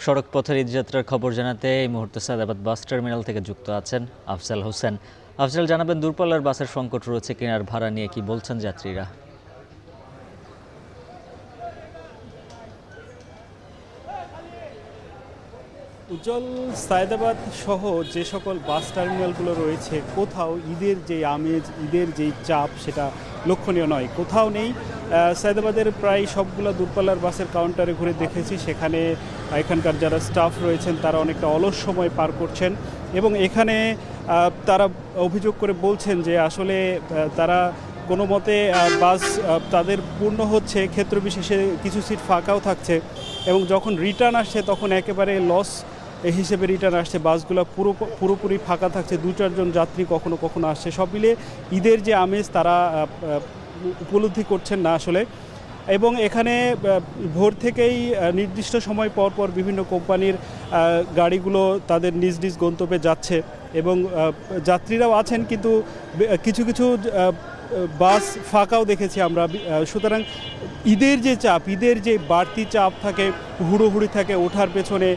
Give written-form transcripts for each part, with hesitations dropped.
সড়ক পথের ঈদযাত্রার খবর জানাতে এই মুহূর্তে সায়দাবাদ বাস টার্মিনাল থেকে যুক্ত আছেন আফজাল হোসেন। আফজাল, জানাবেন দূরপাল্লার বাসের সংকট রয়েছে কিনার ভাড়া নিয়ে কি বলছেন যাত্রীরা? উজ্জ্বল, সায়দাবাদ সহ যে সকল বাস টার্মিনালগুলো রয়েছে কোথাও ঈদের যে আমেজ, ঈদের যেই চাপ সেটা লক্ষণীয় নয়, কোথাও নেই। সায়দাবাদের প্রায় সবগুলো দূরপাল্লার বাসের কাউন্টারে ঘুরে দেখেছি, সেখানে এখানকার যারা স্টাফ রয়েছেন তারা অনেকটা অলস সময় পার করছেন এবং এখানে তারা অভিযোগ করে বলছেন যে আসলে তারা কোনো মতে বাস তাদের পূর্ণ হচ্ছে, ক্ষেত্র বিশেষে কিছু সিট ফাঁকাও থাকছে এবং যখন রিটার্ন আসছে তখন একেবারে লস হিসেবে রিটার্ন আসছে। বাসগুলো পুরোপুরি ফাঁকা থাকছে, 2-4 জন যাত্রী কখনো কখনো আসছে। সব মিলে ঈদের যে আমেজ তারা উপলব্ধি করছেন না আসলে। এবং এখানে ভোর থেকেই নির্দিষ্ট সময় পর পর বিভিন্ন কোম্পানির গাড়িগুলো তাদের নিজ নিজ গন্তব্যে যাচ্ছে এবং যাত্রীরাও আছেন, কিন্তু কিছু কিছু বাস ফাঁকাও দেখেছি আমরা। সুতরাং ঈদের যে চাপ, ঈদের যে বাড়তি চাপ থাকে, হুড়োহুড়ি থাকে, ওঠার পেছনে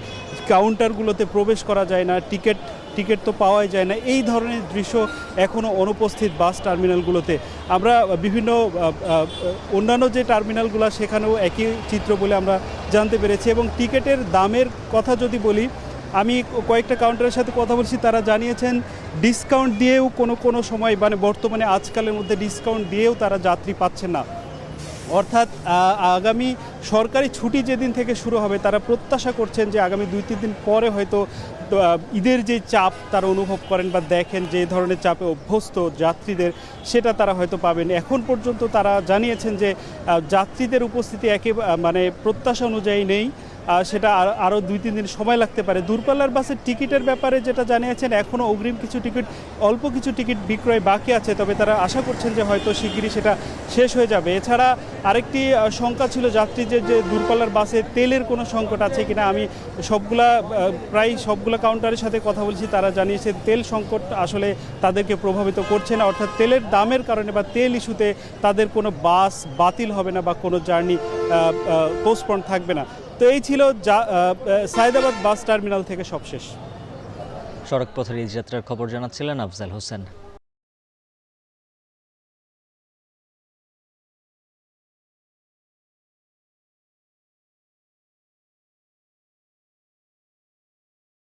কাউন্টারগুলোতে প্রবেশ করা যায় না, টিকিট তো পাওয়াই যায় না, এই ধরনের দৃশ্য এখনও অনুপস্থিত বাস টার্মিনালগুলোতে। আমরা বিভিন্ন অন্যান্য যে টার্মিনালগুলো সেখানেও একই চিত্র বলে আমরা জানতে পেরেছি। এবং টিকিটের দামের কথা যদি বলি, আমি কয়েকটা কাউন্টারের সাথে কথা বলছি, তারা জানিয়েছেন ডিসকাউন্ট দিয়েও কোনো সময় মানে বর্তমানে আজকালের মধ্যে ডিসকাউন্ট দিয়েও তারা যাত্রী পাচ্ছেন না। অর্থাৎ আগামী সরকারি ছুটি যেদিন থেকে শুরু হবে তারা প্রত্যাশা করছেন যে আগামী 2-3 দিন পরে হয়তো ঈদের যে চাপ তারা অনুভব করেন বা দেখেন, যে ধরনের চাপে অভ্যস্ত যাত্রীদের, সেটা তারা হয়তো পাবেন। এখন পর্যন্ত তারা জানিয়েছেন যে যাত্রীদের উপস্থিতি মানে প্রত্যাশা অনুযায়ী নেই, সেটা আরও 2-3 দিন সময় লাগতে পারে। দূরপাল্লার বাসের টিকিটের ব্যাপারে যেটা জানিয়েছেন, এখনও অগ্রিম কিছু টিকিট, অল্প কিছু টিকিট বিক্রয় বাকি আছে, তবে তারা আশা করছেন যে হয়তো শিগগিরই সেটা শেষ হয়ে যাবে। এছাড়া আরেকটি শঙ্কা ছিল যাত্রীদের যে দূরপাল্লার বাসে তেলের কোনো সংকট আছে কিনা। আমি প্রায় সবগুলা কাউন্টারের সাথে কথা বলছি, তারা জানিয়েছে তেল সংকট আসলে তাদেরকে প্রভাবিত করছে না, অর্থাৎ তেলের দামের কারণে বা তেল ইস্যুতে তাদের কোনো বাস বাতিল হবে না বা কোনো জার্নি পোস্টপন্ড থাকবে না। তো এই ছিল সায়দাবাদ বাস টার্মিনাল থেকে সবশেষ। সড়ক পথের ঈদযাত্রার খবর জানাচ্ছিলেন আফজাল হোসেন।